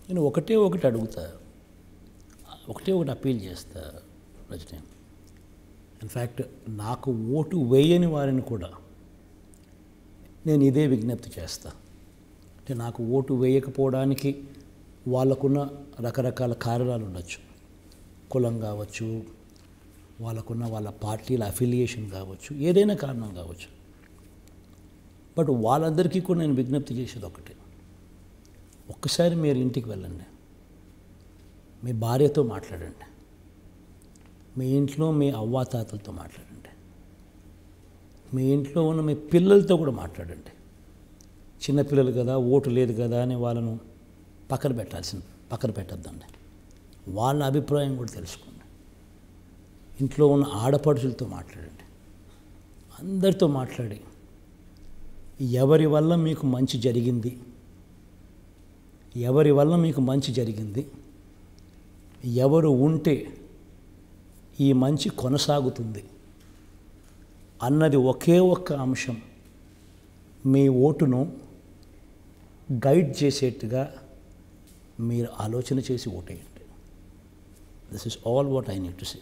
నేను ఒకటే ఒకటి అడుగుతా, ఒకటే ఒకటి అప్పీల్ చేస్తా రజనీ. ఇన్ఫ్యాక్ట్ నాకు ఓటు వేయని వారిని కూడా నేను ఇదే విజ్ఞప్తి చేస్తా. అంటే నాకు ఓటు వేయకపోవడానికి వాళ్ళకున్న రకరకాల కారణాలు ఉండొచ్చు. కులం కావచ్చు, వాళ్ళకున్న వాళ్ళ పార్టీల అఫిలియేషన్ కావచ్చు, ఏదైనా కారణం కావచ్చు. బట్ వాళ్ళందరికీ కూడా నేను విజ్ఞప్తి చేసేది ఒకటే, ఒక్కసారి మీరు ఇంటికి వెళ్ళండి, మీ భార్యతో మాట్లాడండి, మీ ఇంట్లో మీ అవ్వాతాతలతో మాట్లాడండి, మీ ఇంట్లో ఉన్న మీ పిల్లలతో కూడా మాట్లాడండి. చిన్నపిల్లలు కదా, ఓటు లేదు కదా అని వాళ్ళను పక్కన పెట్టద్దండి. వాళ్ళ అభిప్రాయం కూడా తెలుసుకోండి. ఇంట్లో ఉన్న ఆడపడుచులతో మాట్లాడండి, అందరితో మాట్లాడి ఎవరి వల్ల మీకు మంచి జరిగింది, ఎవరు ఉంటే ఈ మంచి కొనసాగుతుంది అన్నది ఒకే ఒక్క అంశం మీ ఓటును గైడ్ చేసేట్టుగా మీరు ఆలోచన చేసి ఓటేయండి. This is all what I need to say.